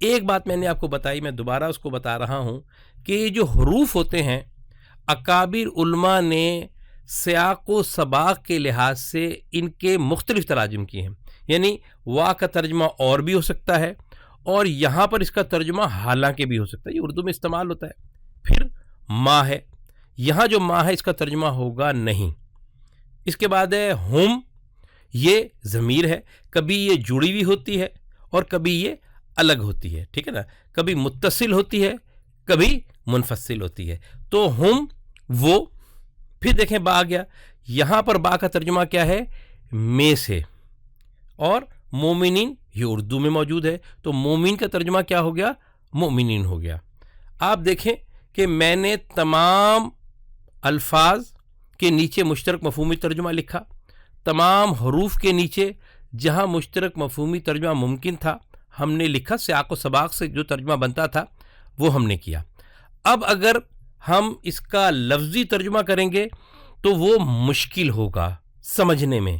ایک بات میں نے آپ کو بتائی، میں دوبارہ اس کو بتا رہا ہوں کہ یہ جو حروف ہوتے ہیں اکابر علماء نے سیاق و سباق کے لحاظ سے ان کے مختلف تراجم کیے ہیں. یعنی وا کا ترجمہ اور بھی ہو سکتا ہے، اور یہاں پر اس کا ترجمہ حالانکہ بھی ہو سکتا ہے، یہ اردو میں استعمال ہوتا ہے. پھر ما ہے، یہاں جو ما ہے اس کا ترجمہ ہوگا نہیں. اس کے بعد ہے ہم، یہ ضمیر ہے، کبھی یہ جڑی ہوئی ہوتی ہے اور کبھی یہ الگ ہوتی ہے، ٹھیک ہے نا، کبھی متصل ہوتی ہے کبھی منفصل ہوتی ہے. تو ہم وہ. پھر دیکھیں با آ گیا، یہاں پر با کا ترجمہ کیا ہے؟ میں سے. اور مومنین یہ اردو میں موجود ہے، تو مومن کا ترجمہ کیا ہو گیا؟ مومنین ہو گیا. آپ دیکھیں کہ میں نے تمام الفاظ کے نیچے مشترک مفہومی ترجمہ لکھا، تمام حروف کے نیچے جہاں مشترک مفہومی ترجمہ ممکن تھا ہم نے لکھا، سیاق و سباق سے جو ترجمہ بنتا تھا وہ ہم نے کیا. اب اگر ہم اس کا لفظی ترجمہ کریں گے تو وہ مشکل ہوگا سمجھنے میں،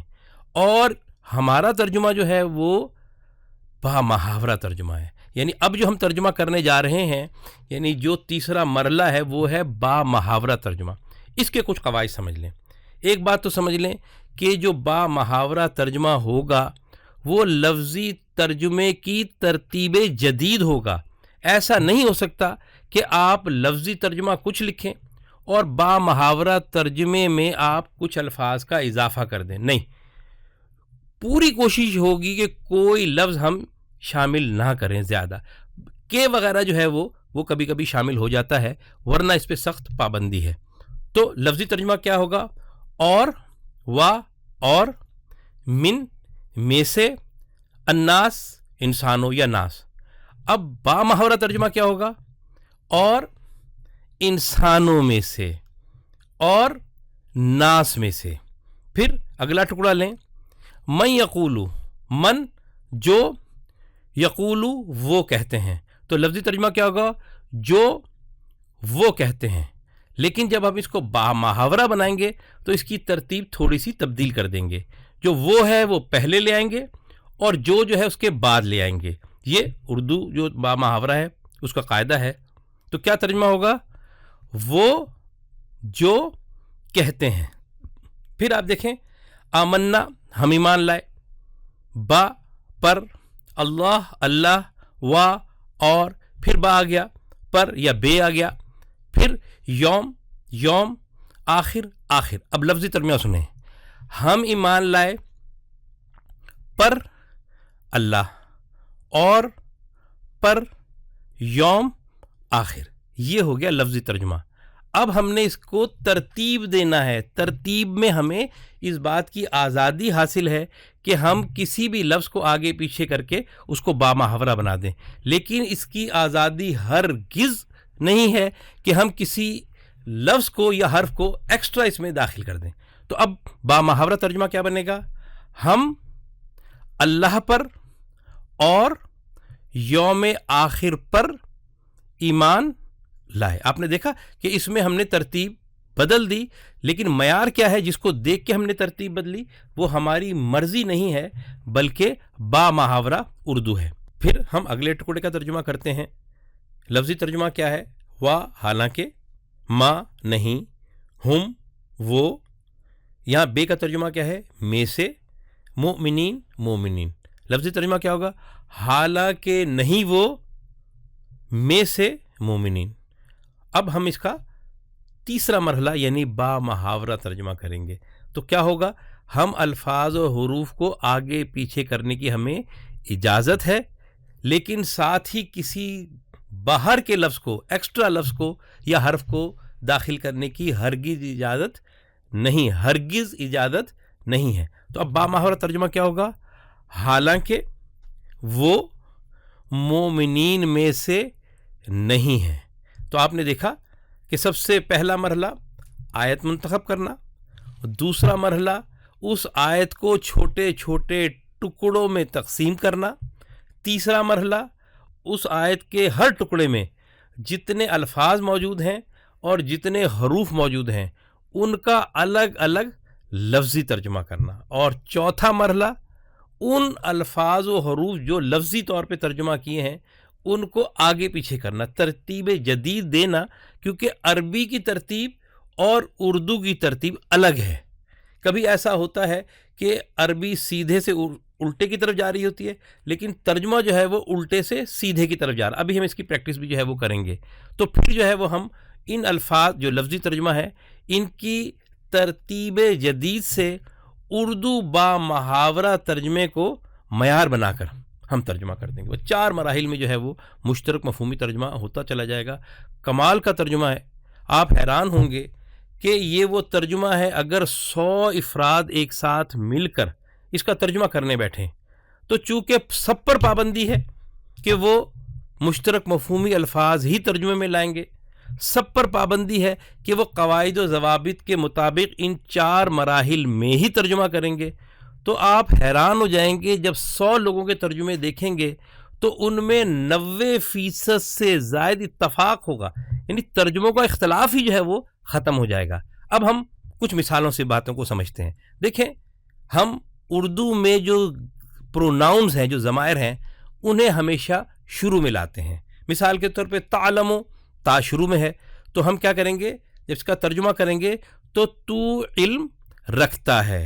اور ہمارا ترجمہ جو ہے وہ با محاورہ ترجمہ ہے. یعنی اب جو ہم ترجمہ کرنے جا رہے ہیں، یعنی جو تیسرا مرحلہ ہے وہ ہے با محاورہ ترجمہ. اس کے کچھ قواعد سمجھ لیں. ایک بات تو سمجھ لیں کہ جو با محاورہ ترجمہ ہوگا وہ لفظی ترجمے کی ترتیب جدید ہوگا. ایسا نہیں ہو سکتا کہ آپ لفظی ترجمہ کچھ لکھیں اور با محاورہ ترجمے میں آپ کچھ الفاظ کا اضافہ کر دیں. نہیں، پوری کوشش ہوگی کہ کوئی لفظ ہم شامل نہ کریں. زیادہ کے وغیرہ جو ہے وہ کبھی کبھی شامل ہو جاتا ہے، ورنہ اس پہ سخت پابندی ہے. تو لفظی ترجمہ کیا ہوگا؟ اور، وا، اور، من، میں سے، الناس، انسانوں یا ناس. اب با محاورہ ترجمہ کیا ہوگا؟ اور انسانوں میں سے اور ناس میں سے. پھر اگلا ٹکڑا لیں، من یقولو، من جو، یقولو وہ کہتے ہیں. تو لفظی ترجمہ کیا ہوگا؟ جو وہ کہتے ہیں. لیکن جب ہم اس کو با محاورہ بنائیں گے تو اس کی ترتیب تھوڑی سی تبدیل کر دیں گے. جو وہ ہے وہ پہلے لے آئیں گے اور جو ہے اس کے بعد لے آئیں گے. یہ اردو جو با محاورہ ہے اس کا قاعدہ ہے. تو کیا ترجمہ ہوگا؟ وہ جو کہتے ہیں. پھر آپ دیکھیں، آمنا ہم ایمان لائے، با پر، اللہ اللہ، وا اور، پھر با آ گیا، پر یا بے آ گیا، پھر یوم یوم، آخر آخر. اب لفظی ترجمہ سنیں، ہم ایمان لائے پر اللہ اور پر یوم آخر. یہ ہو گیا لفظی ترجمہ. اب ہم نے اس کو ترتیب دینا ہے. ترتیب میں ہمیں اس بات کی آزادی حاصل ہے کہ ہم کسی بھی لفظ کو آگے پیچھے کر کے اس کو با محاورہ بنا دیں، لیکن اس کی آزادی ہرگز نہیں ہے کہ ہم کسی لفظ کو یا حرف کو ایکسٹرا اس میں داخل کر دیں. تو اب با محاورہ ترجمہ کیا بنے گا؟ ہم اللہ پر اور یوم آخر پر ایمان لائے. آپ نے دیکھا کہ اس میں ہم نے ترتیب بدل دی، لیکن معیار کیا ہے جس کو دیکھ کے ہم نے ترتیب بدلی؟ وہ ہماری مرضی نہیں ہے بلکہ با محاورہ اردو ہے. پھر ہم اگلے ٹکڑے کا ترجمہ کرتے ہیں. لفظی ترجمہ کیا ہے؟ وا حالانکہ، ما نہیں، ہم وہ. یہاں بے کا ترجمہ کیا ہے؟ میں سے، مومنین مومنین. لفظی ترجمہ کیا ہوگا؟ حالانکہ نہیں وہ، میں سے مومنین. اب ہم اس کا تیسرا مرحلہ یعنی با محاورہ ترجمہ کریں گے. تو کیا ہوگا؟ ہم الفاظ و حروف کو آگے پیچھے کرنے کی ہمیں اجازت ہے، لیکن ساتھ ہی کسی باہر کے لفظ کو، ایکسٹرا لفظ کو یا حرف کو داخل کرنے کی ہرگز اجازت نہیں، ہرگز اجازت نہیں ہے. تو اب با محاورہ ترجمہ کیا ہوگا؟ حالانکہ وہ مومنین میں سے نہیں ہیں. تو آپ نے دیکھا کہ سب سے پہلا مرحلہ آیت منتخب کرنا، دوسرا مرحلہ اس آیت کو چھوٹے چھوٹے ٹکڑوں میں تقسیم کرنا، تیسرا مرحلہ اس آیت کے ہر ٹکڑے میں جتنے الفاظ موجود ہیں اور جتنے حروف موجود ہیں ان کا الگ الگ لفظی ترجمہ کرنا، اور چوتھا مرحلہ ان الفاظ و حروف جو لفظی طور پہ ترجمہ کیے ہیں ان کو آگے پیچھے کرنا، ترتیب جدید دینا، کیونکہ عربی کی ترتیب اور اردو کی ترتیب الگ ہے۔ کبھی ایسا ہوتا ہے کہ عربی سیدھے سے الٹے کی طرف جا رہی ہوتی ہے، لیکن ترجمہ جو ہے وہ الٹے سے سیدھے کی طرف جا رہا ہے۔ ابھی ہم اس کی پریکٹس بھی جو ہے وہ کریں گے، تو پھر جو ہے وہ ہم ان الفاظ جو لفظی ترجمہ ہے ان کی ترتیب جدید سے اردو با محاورہ ترجمے کو معیار بنا کر ہم ترجمہ کر دیں گے۔ وہ 4 مراحل میں جو ہے وہ مشترک مفہومی ترجمہ ہوتا چلا جائے گا۔ کمال کا ترجمہ ہے، آپ حیران ہوں گے کہ یہ وہ ترجمہ ہے اگر 100 افراد ایک ساتھ مل کر اس کا ترجمہ کرنے بیٹھیں تو چونکہ سب پر پابندی ہے کہ وہ مشترک مفہومی الفاظ ہی ترجمے میں لائیں گے، سب پر پابندی ہے کہ وہ قواعد و ضوابط کے مطابق ان 4 مراحل میں ہی ترجمہ کریں گے، تو آپ حیران ہو جائیں گے جب 100 لوگوں کے ترجمے دیکھیں گے تو ان میں 90% سے زائد اتفاق ہوگا، یعنی ترجموں کا اختلاف ہی جو ہے وہ ختم ہو جائے گا۔ اب ہم کچھ مثالوں سے باتوں کو سمجھتے ہیں۔ دیکھیں، ہم اردو میں جو پروناؤنز ہیں، جو ضمائر ہیں، انہیں ہمیشہ شروع میں لاتے ہیں۔ مثال کے طور پہ تعلمو، تا شروع میں ہے، تو ہم کیا کریں گے؟ جب اس کا ترجمہ کریں گے تو تو علم رکھتا ہے۔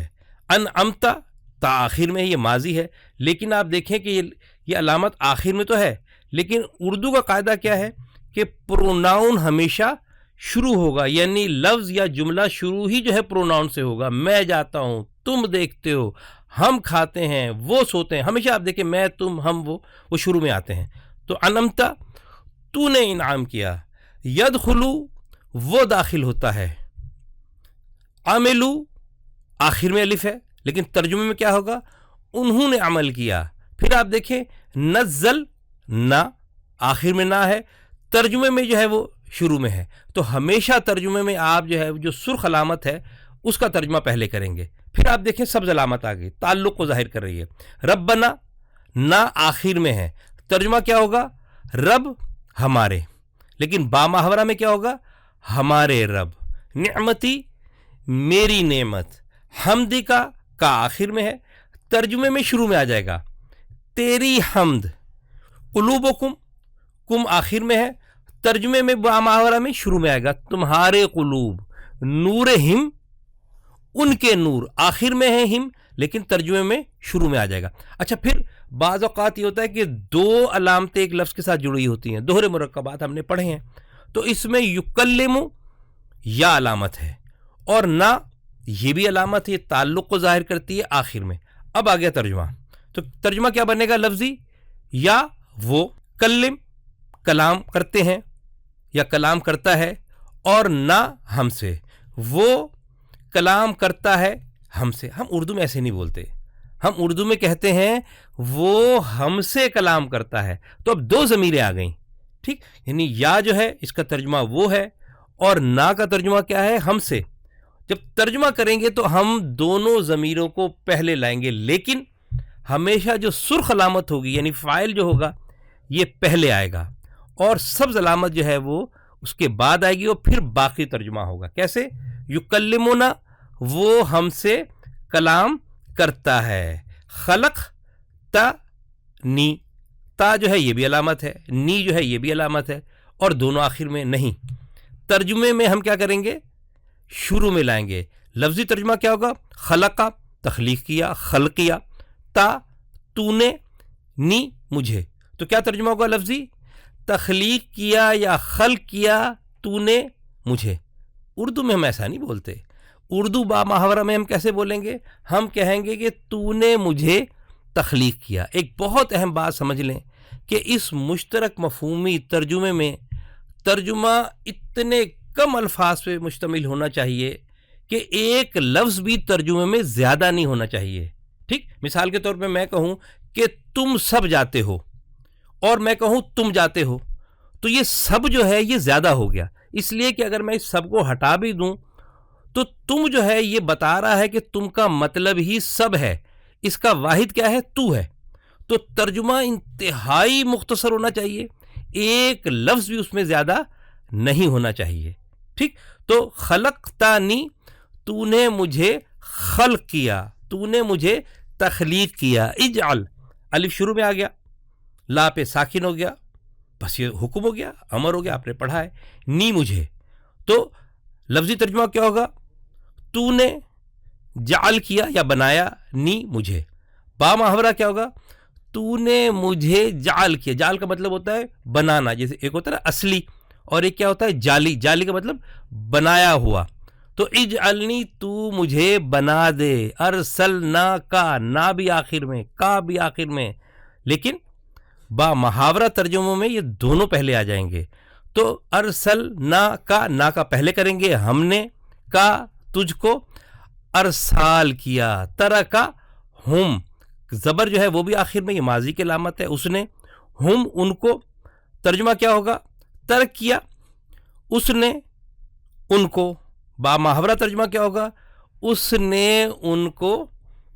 انعمتا، تا آخر میں ہے، یہ ماضی ہے، لیکن آپ دیکھیں کہ یہ علامت آخر میں تو ہے، لیکن اردو کا قاعدہ کیا ہے کہ پروناؤن ہمیشہ شروع ہوگا، یعنی لفظ یا جملہ شروع ہی جو ہے پروناؤن سے ہوگا۔ میں جاتا ہوں، تم دیکھتے ہو، ہم کھاتے ہیں، وہ سوتے ہیں، ہمیشہ آپ دیکھیں میں، تم، ہم، وہ شروع میں آتے ہیں۔ تو انعمتا، تو نے انعام کیا۔ یدخلو، وہ داخل ہوتا ہے۔ عملو، آخر میں الف ہے، لیکن ترجمے میں کیا ہوگا؟ انہوں نے عمل کیا۔ پھر آپ دیکھیں نزل، نہ، آخر میں نہ ہے، ترجمے میں جو ہے وہ شروع میں ہے، تو ہمیشہ ترجمے میں آپ جو ہے جو سرخ علامت ہے اس کا ترجمہ پہلے کریں گے۔ پھر آپ دیکھیں سبز علامت آگئی، تعلق کو ظاہر کر رہی ہے۔ ربنا، نہ آخر میں ہے، ترجمہ کیا ہوگا؟ رب ہمارے، لیکن با محاورہ میں کیا ہوگا؟ ہمارے رب۔ نعمتی، میری نعمت۔ حمدی کا آخر میں ہے، ترجمے میں شروع میں آ جائے گا، تیری حمد۔ قلوبکم، کم آخر میں ہے، ترجمے میں با محاورہ میں شروع میں آئے گا، تمہارے قلوب۔ نورہم، ان کے نور، آخر میں ہے ہم، لیکن ترجمے میں شروع میں آ جائے گا۔ اچھا، پھر بعض اوقات یہ ہوتا ہے کہ 2 علامتیں ایک لفظ کے ساتھ جڑی ہوتی ہیں، دوہرے مرکبات ہم نے پڑھے ہیں، تو اس میں یکلم یا علامت ہے، اور نہ، یہ بھی علامت ہے، یہ تعلق کو ظاہر کرتی ہے آخر میں۔ اب آ گیا ترجمہ، تو ترجمہ کیا بنے گا؟ لفظی، یا وہ کلم، کلام کرتے ہیں یا کلام کرتا ہے، اور نہ ہم سے، وہ کلام کرتا ہے ہم سے۔ ہم اردو میں ایسے نہیں بولتے، ہم اردو میں کہتے ہیں وہ ہم سے کلام کرتا ہے، تو اب 2 ضمیریں آ گئیں، ٹھیک، یعنی یا جو ہے اس کا ترجمہ وہ ہے، اور نہ کا ترجمہ کیا ہے؟ ہم سے۔ جب ترجمہ کریں گے تو ہم دونوں ضمیروں کو پہلے لائیں گے، لیکن ہمیشہ جو سرخ علامت ہوگی یعنی فاعل جو ہوگا یہ پہلے آئے گا، اور سبز علامت جو ہے وہ اس کے بعد آئے گی، اور پھر باقی ترجمہ ہوگا۔ کیسے؟ یکلمنا، وہ ہم سے کلام کرتا ہے۔ خلق تا، نی، تا جو ہے یہ بھی علامت ہے، نی جو ہے یہ بھی علامت ہے، اور دونوں آخر میں نہیں۔ ترجمے میں ہم کیا کریں گے؟ شروع میں لائیں گے۔ لفظی ترجمہ کیا ہوگا؟ خلقہ، تخلیق کیا، خلق کیا۔ تا، تو نے، نی، مجھے، تو کیا ترجمہ ہوگا لفظی؟ تخلیق کیا یا خلق کیا تو نے مجھے۔ اردو میں ہم ایسا نہیں بولتے، اردو با محاورہ میں ہم کیسے بولیں گے؟ ہم کہیں گے کہ تو نے مجھے تخلیق کیا۔ ایک بہت اہم بات سمجھ لیں کہ اس مشترک مفہومی ترجمے میں ترجمہ اتنے کم الفاظ پہ مشتمل ہونا چاہیے کہ ایک لفظ بھی ترجمے میں زیادہ نہیں ہونا چاہیے، ٹھیک۔ مثال کے طور پہ میں کہوں کہ تم سب جاتے ہو، اور میں کہوں تم جاتے ہو، تو یہ سب جو ہے یہ زیادہ ہو گیا، اس لیے کہ اگر میں اس سب کو ہٹا بھی دوں تو تم جو ہے یہ بتا رہا ہے کہ تم کا مطلب ہی سب ہے، اس کا واحد کیا ہے؟ تو ہے۔ تو ترجمہ انتہائی مختصر ہونا چاہیے، ایک لفظ بھی اس میں زیادہ نہیں ہونا چاہیے، ٹھیک۔ تو خلقتانی، تو نے مجھے خلق کیا، تو نے مجھے تخلیق کیا۔ اجعل، الف شروع میں آ گیا، لا پہ ساکن ہو گیا، بس یہ حکم ہو گیا، امر ہو گیا، آپ نے پڑھا ہے. نی مجھے، تو لفظی ترجمہ کیا ہوگا؟ تو نے جعل کیا یا بنایا، نی مجھے. با محاورہ کیا ہوگا؟ تو نے مجھے جعل کیا. جعل کا مطلب ہوتا ہے بنانا، جیسے ایک ہوتا ہے نا اصلی، اور ایک کیا ہوتا ہے جعلی. جعلی کا مطلب بنایا ہوا. تو اجعلنی، تو مجھے بنا دے. ارسلنا کا، نا بھی آخر میں، کا بھی آخر میں، لیکن با محاورہ ترجموں میں یہ دونوں پہلے آ جائیں گے. تو ارسلنا کا، نا کا پہلے کریں گے، ہم نے، کا تجھ کو ارسال کیا. ترکا ہم، زبر جو ہے وہ بھی آخر میں، یہ ماضی کی علامت ہے. اس نے، ہم ان کو، ترجمہ کیا ہوگا؟ ترک کیا. اس نے ان کو. با محاورہ ترجمہ کیا ہوگا؟ اس نے ان کو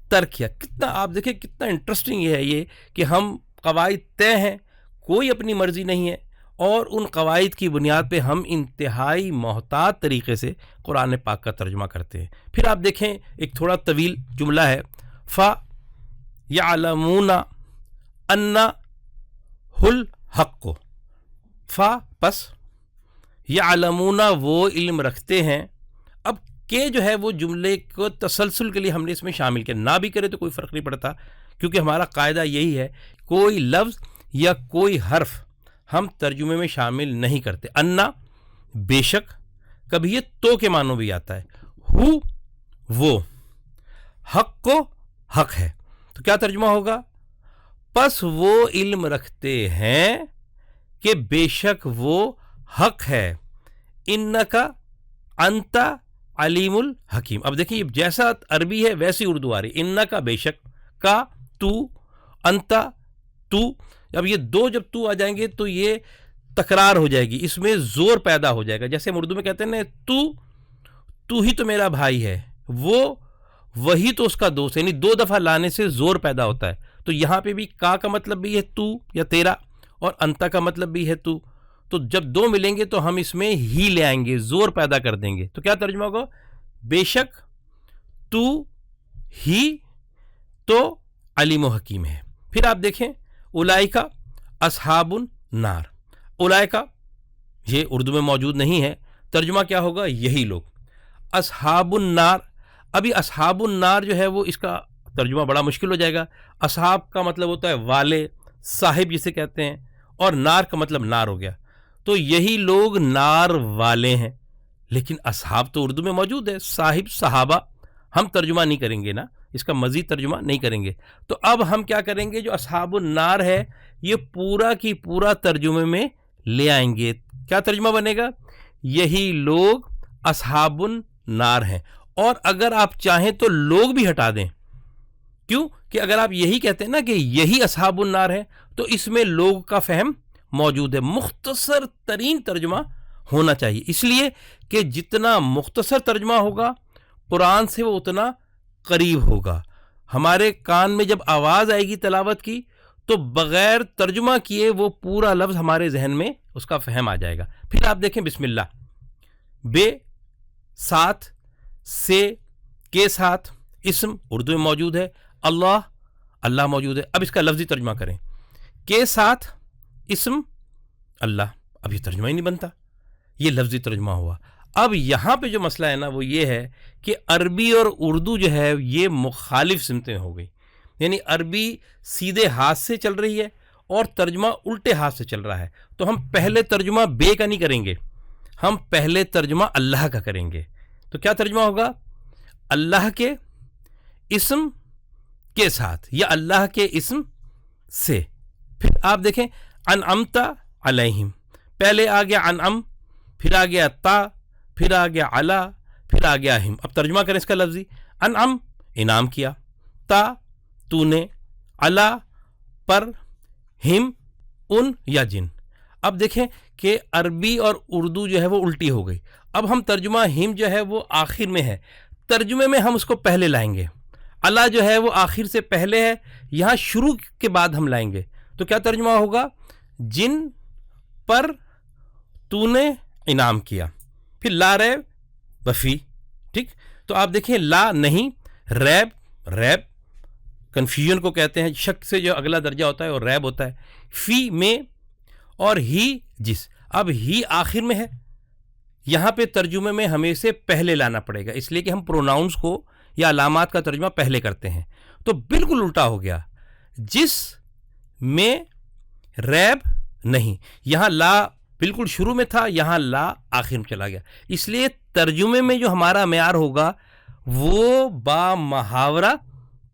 ترک کیا. کتنا آپ دیکھیں کتنا انٹرسٹنگ یہ ہے یہ کہ ہم قواعد طے ہیں، کوئی اپنی مرضی نہیں ہے، اور ان قواعد کی بنیاد پہ ہم انتہائی محتاط طریقے سے قرآن پاک کا ترجمہ کرتے ہیں. پھر آپ دیکھیں ایک تھوڑا طویل جملہ ہے، فَيَعْلَمُونَ أَنَّهُ الْحَقُّ. پس یعلمون، وہ علم رکھتے ہیں. اب کہ جو ہے وہ جملے کو تسلسل کے لیے ہم نے اس میں شامل کیا. نہ بھی کرے تو کوئی فرق نہیں پڑتا، کیونکہ ہمارا قاعدہ یہی ہے کوئی لفظ یا کوئی حرف ہم ترجمے میں شامل نہیں کرتے. انا، بے شک، کبھی یہ تو کے معنوں بھی آتا ہے. ہو، وہ، حق کو، حق ہے. تو کیا ترجمہ ہوگا؟ پس وہ علم رکھتے ہیں کہ بے شک وہ حق ہے. انکا انت علیم الحکیم. اب دیکھیں یہ جیسا عربی ہے ویسی اردو آ رہی. انکا بے شک، کا تو، انت تو. اب یہ دو جب تو آ جائیں گے تو یہ تکرار ہو جائے گی، اس میں زور پیدا ہو جائے گا. جیسے ہم اردو میں کہتے ہیں نا، تو ہی تو میرا بھائی ہے، وہ، وہی تو اس کا دوست ہے. یعنی دو دفعہ لانے سے زور پیدا ہوتا ہے. تو یہاں پہ بھی کا مطلب بھی ہے تو یا تیرا، اور انتا کا مطلب بھی ہے تو. تو جب دو ملیں گے تو ہم اس میں ہی لے آئیں گے، زور پیدا کر دیں گے. تو کیا ترجمہ ہوگا؟ بے شک تو ہی تو علیم و حکیم ہے. پھر آپ دیکھیں اولئک اصحاب النار. اولئک یہ اردو میں موجود نہیں ہے، ترجمہ کیا ہوگا؟ یہی لوگ. اصحاب النار، ابھی اصحاب النار جو ہے وہ اس کا ترجمہ بڑا مشکل ہو جائے گا. اصحاب کا مطلب ہوتا ہے والے، صاحب جسے کہتے ہیں، اور نار کا مطلب نار ہو گیا. تو یہی لوگ نار والے ہیں. لیکن اصحاب تو اردو میں موجود ہے، صاحب، صحابہ. ہم ترجمہ نہیں کریں گے نا، اس کا مزید ترجمہ نہیں کریں گے. تو اب ہم کیا کریں گے؟ جو اصحاب النار ہے یہ پورا کی پورا ترجمے میں لے آئیں گے. کیا ترجمہ بنے گا؟ یہی لوگ اصحاب النار ہیں. اور اگر آپ چاہیں تو لوگ بھی ہٹا دیں. کیوں کہ اگر آپ یہی کہتے ہیں نا کہ یہی اصحاب النار ہے تو اس میں لوگ کا فہم موجود ہے. مختصر ترین ترجمہ ہونا چاہیے، اس لیے کہ جتنا مختصر ترجمہ ہوگا قرآن سے وہ اتنا قریب ہوگا. ہمارے کان میں جب آواز آئے گی تلاوت کی تو بغیر ترجمہ کیے وہ پورا لفظ ہمارے ذہن میں اس کا فہم آ جائے گا. پھر آپ دیکھیں بسم اللہ، بے، ساتھ، سے، کے ساتھ، اسم اردو میں موجود ہے، اللہ، اللہ موجود ہے. اب اس کا لفظی ترجمہ کریں. کے ساتھ اسم اللہ، اب یہ ترجمہ ہی نہیں بنتا، یہ لفظی ترجمہ ہوا. اب یہاں پہ جو مسئلہ ہے نا وہ یہ ہے کہ عربی اور اردو جو ہے یہ مخالف سمتیں ہو گئی. یعنی عربی سیدھے ہاتھ سے چل رہی ہے اور ترجمہ الٹے ہاتھ سے چل رہا ہے. تو ہم پہلے ترجمہ بے کا نہیں کریں گے، ہم پہلے ترجمہ اللہ کا کریں گے. تو کیا ترجمہ ہوگا؟ اللہ کے اسم کے ساتھ یا اللہ کے اسم سے. پھر آپ دیکھیں انعمت علیہم، پہلے آ گیا انعم، پھر آ گیا تا، پھر آ گیا علا، پھر آ گیا ہم. اب ترجمہ کریں اس کا لفظی. انعم انعام کیا، تا تو نے، علا پر، ہم ان یا جن. اب دیکھیں کہ عربی اور اردو جو ہے وہ الٹی ہو گئی. اب ہم ترجمہ ہم جو ہے وہ آخر میں ہے، ترجمے میں ہم اس کو پہلے لائیں گے. علا جو ہے وہ آخر سے پہلے ہے، یہاں شروع کے بعد ہم لائیں گے. تو کیا ترجمہ ہوگا؟ جن پر تو نے انعام کیا. پھر لا ریب وفی. ٹھیک، تو آپ دیکھیں لا نہیں، ریب، ریب کنفیوژن کو کہتے ہیں، شک سے جو اگلا درجہ ہوتا ہے اور ریب ہوتا ہے. فی میں، اور ہی جس. اب ہی آخر میں ہے, یہاں پہ ترجمے میں ہمیں سے پہلے لانا پڑے گا, اس لیے کہ ہم پروناؤنس کو یا علامات کا ترجمہ پہلے کرتے ہیں. تو بالکل الٹا ہو گیا, جس میں ریب نہیں, یہاں لا بالکل شروع میں تھا, یہاں لا آخر میں چلا گیا. اس لیے ترجمے میں جو ہمارا معیار ہوگا وہ با محاورہ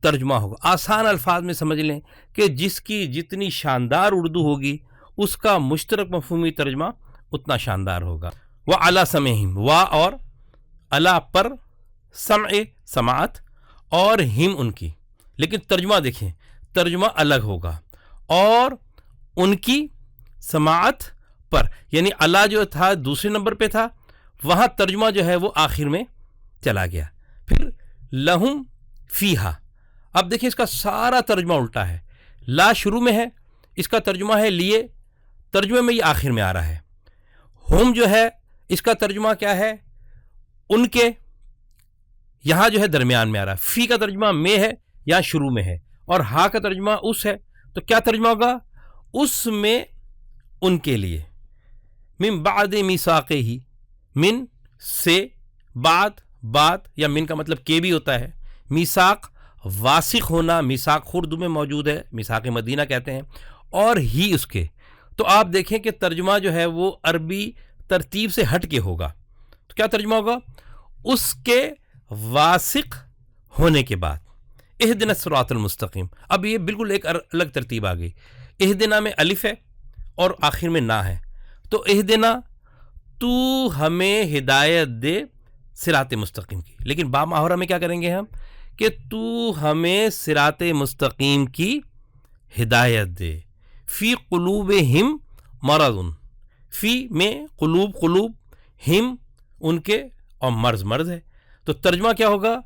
ترجمہ ہوگا. آسان الفاظ میں سمجھ لیں کہ جس کی جتنی شاندار اردو ہوگی اس کا مشترک مفہومی ترجمہ اتنا شاندار ہوگا. وَعَلَىٰ سَمْعِهِمْ, وا اور علا پر, سمع سماعت, اور ہم ان کی. لیکن ترجمہ دیکھیں, ترجمہ الگ ہوگا, اور ان کی سماعت پر, یعنی علا جو تھا دوسرے نمبر پہ تھا, وہاں ترجمہ جو ہے وہ آخر میں چلا گیا. پھر لہم فیہا, اب دیکھیں اس کا سارا ترجمہ الٹا ہے. لا شروع میں ہے, اس کا ترجمہ ہے لیے, ترجمے میں یہ آخر میں آ رہا ہے. ہم جو ہے اس کا ترجمہ کیا ہے, ان کے, یہاں جو ہے درمیان میں آ رہا ہے. فی کا ترجمہ میں ہے, یہاں شروع میں ہے, اور ہا کا ترجمہ اس ہے. تو کیا ترجمہ ہوگا, اس میں ان کے لیے. من بعد میثاقہ, من سے, بعد یا من کا مطلب کے بھی ہوتا ہے. میثاق واسق ہونا, میثاق اردو میں موجود ہے, میثاق مدینہ کہتے ہیں, اور ہی اس کے. تو آپ دیکھیں کہ ترجمہ جو ہے وہ عربی ترتیب سے ہٹ کے ہوگا. تو کیا ترجمہ ہوگا, اس کے واسق ہونے کے بعد. اہدنا الصراط المستقیم, اب یہ بالکل ایک الگ ترتیب آ گئی. اہدنا میں الف ہے اور آخر میں نا ہے. تو اہدنا, تو ہمیں ہدایت دے صراط مستقیم کی. لیکن با محاورہ میں کیا کریں گے ہم, کہ تو ہمیں صراط مستقیم کی ہدایت دے. فی قلوبہم مرض, فی میں قلوب, ہم ان کے, اور مرض ہے. تو ترجمہ کیا ہوگا,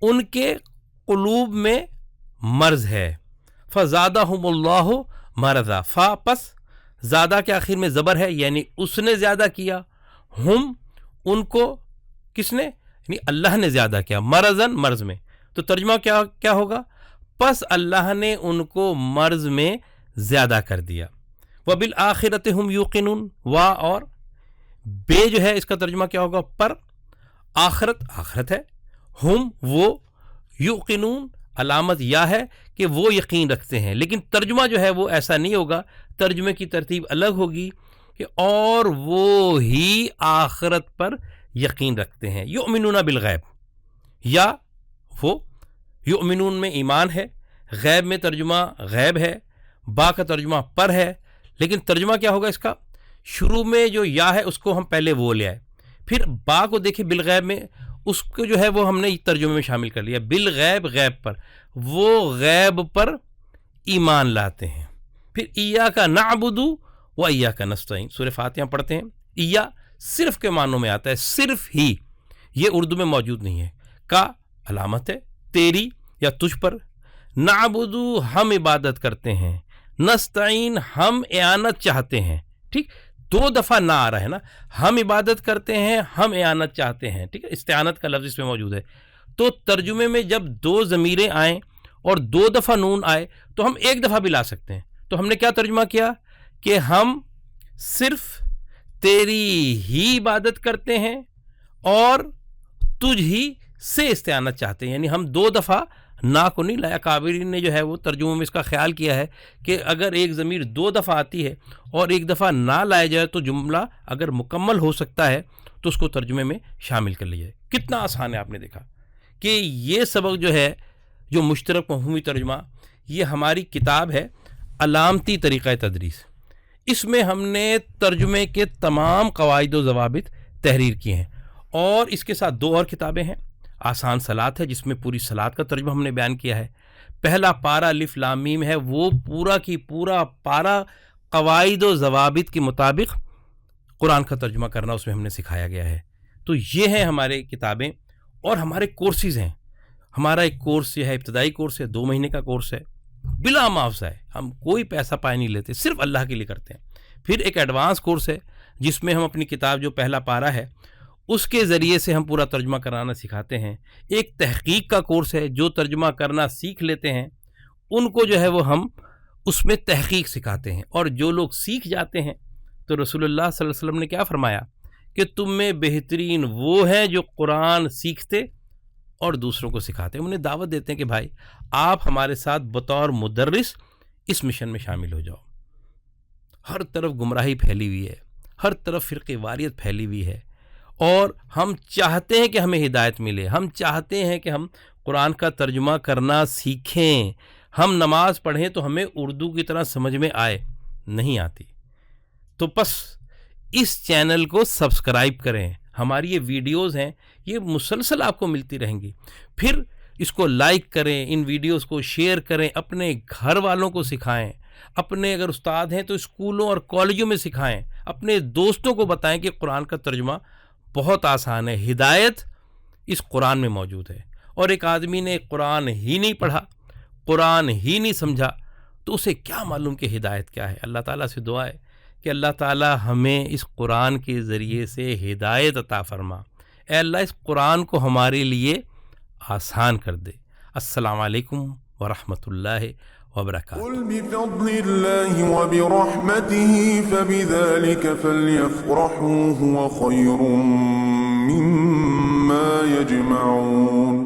ان کے قلوب میں مرض ہے. فزادہم اللہ مرضا, فا پس زیادہ کے آخر میں زبر ہے, یعنی اس نے زیادہ کیا. ہم ان کو, کس نے, یعنی اللہ نے زیادہ کیا, مرضن مرض میں. تو ترجمہ کیا ہوگا, پس اللہ نے ان کو مرض میں زیادہ کر دیا. وبالآخرۃ ہم یوقنون, وا اور بے جو ہے اس کا ترجمہ کیا ہوگا, پر, آخرت ہے, ہم وہ, یوقنون علامت یا ہے کہ وہ یقین رکھتے ہیں. لیکن ترجمہ جو ہے وہ ایسا نہیں ہوگا, ترجمے کی ترتیب الگ ہوگی کہ اور وہ ہی آخرت پر یقین رکھتے ہیں. یؤمنون بالغیب, یا وہ یؤمنون میں ایمان ہے, غیب میں ترجمہ غیب ہے, با کا ترجمہ پر ہے. لیکن ترجمہ کیا ہوگا اس کا, شروع میں جو یا ہے اس کو ہم پہلے وہ لے آئے, پھر با کو دیکھیں بالغیب میں, اس کو جو ہے وہ ہم نے ترجمے میں شامل کر لیا. بالغیب, غیب پر, وہ غیب پر ایمان لاتے ہیں. پھر ایاک نعبد و ایاک نستعین, سورہ فاتحہ پڑھتے ہیں. ایا صرف کے معنوں میں آتا ہے, صرف ہی, یہ اردو میں موجود نہیں ہے. کا علامت ہے, تیری یا تجھ پر. نعبد ہم عبادت کرتے ہیں, نستعین ہم اعانت چاہتے ہیں. ٹھیک, دو دفعہ نہ آ رہا ہے نا, ہم عبادت کرتے ہیں, ہم اعانت چاہتے ہیں. ٹھیک ہے, استعانت کا لفظ اس میں موجود ہے. تو ترجمے میں جب دو ضمیریں آئیں اور دو دفعہ نون آئے تو ہم ایک دفعہ بھی لا سکتے ہیں. تو ہم نے کیا ترجمہ کیا کہ ہم صرف تیری ہی عبادت کرتے ہیں اور تجھ ہی سے استعانت چاہتے ہیں. یعنی ہم دو دفعہ نا کو نہیں لایا. کابرین نے جو ہے وہ ترجمے میں اس کا خیال کیا ہے کہ اگر ایک ضمیر دو دفعہ آتی ہے اور ایک دفعہ نہ لایا جائے تو جملہ اگر مکمل ہو سکتا ہے تو اس کو ترجمے میں شامل کر لیا جائے. کتنا آسان ہے, آپ نے دیکھا کہ یہ سبق جو ہے, جو مشترک مفہومی ترجمہ, یہ ہماری کتاب ہے علامتی طریقہ تدریس. اس میں ہم نے ترجمے کے تمام قواعد و ضوابط تحریر کیے ہیں, اور اس کے ساتھ دو اور کتابیں ہیں. آسان صلاۃ ہے جس میں پوری صلاۃ کا ترجمہ ہم نے بیان کیا ہے. پہلا پارا الف لام میم ہے, وہ پورا کی پورا پارا قواعد و ضوابط کے مطابق قرآن کا ترجمہ کرنا اس میں ہم نے سکھایا گیا ہے. تو یہ ہیں ہمارے کتابیں, اور ہمارے کورسز ہیں. ہمارا ایک کورس یہ ہے, ابتدائی کورس ہے, 2 مہینے کا کورس ہے, بلا معاوضہ ہے, ہم کوئی پیسہ پائے نہیں لیتے, صرف اللہ کے لیے کرتے ہیں. پھر ایک ایڈوانس کورس ہے جس میں ہم اپنی کتاب جو پہلا پارا ہے اس کے ذریعے سے ہم پورا ترجمہ کرانا سکھاتے ہیں. ایک تحقیق کا کورس ہے, جو ترجمہ کرنا سیکھ لیتے ہیں ان کو جو ہے وہ ہم اس میں تحقیق سکھاتے ہیں، اور جو لوگ سیکھ جاتے ہیں تو رسول اللہ صلی اللہ علیہ وسلم نے کیا فرمایا کہ تم میں بہترین وہ ہیں جو قرآن سیکھتے اور دوسروں کو سکھاتے ہیں۔ انہیں دعوت دیتے ہیں کہ بھائی آپ ہمارے ساتھ بطور مدرس اس مشن میں شامل ہو جاؤ۔ ہر طرف گمراہی پھیلی ہوئی ہے، ہر طرف فرقہ واریت پھیلی ہوئی ہے، اور ہم چاہتے ہیں کہ ہمیں ہدایت ملے، ہم چاہتے ہیں کہ ہم قرآن کا ترجمہ کرنا سیکھیں، ہم نماز پڑھیں تو ہمیں اردو کی طرح سمجھ میں آئے، نہیں آتی۔ تو بس اس چینل کو سبسکرائب کریں، ہماری یہ ویڈیوز ہیں یہ مسلسل آپ کو ملتی رہیں گی۔ پھر اس کو لائک کریں، ان ویڈیوز کو شیئر کریں، اپنے گھر والوں کو سکھائیں، اپنے اگر استاد ہیں تو اسکولوں اور کالجوں میں سکھائیں، اپنے دوستوں کو بتائیں کہ قرآن کا ترجمہ بہت آسان ہے، ہدایت اس قرآن میں موجود ہے۔ اور ایک آدمی نے قرآن ہی نہیں پڑھا، قرآن ہی نہیں سمجھا، تو اسے کیا معلوم کہ ہدایت کیا ہے؟ اللہ تعالیٰ سے دعا ہے کہ اللہ تعالیٰ ہمیں اس قرآن کے ذریعے سے ہدایت عطا فرما۔ اے اللہ اس قرآن کو ہمارے لیے آسان کر دے۔ السلام علیکم ورحمۃ اللہ وبرکاتہ۔ قل بفضل الله وبرحمته فبذلك فليفرحوا هو خير مما يجمعون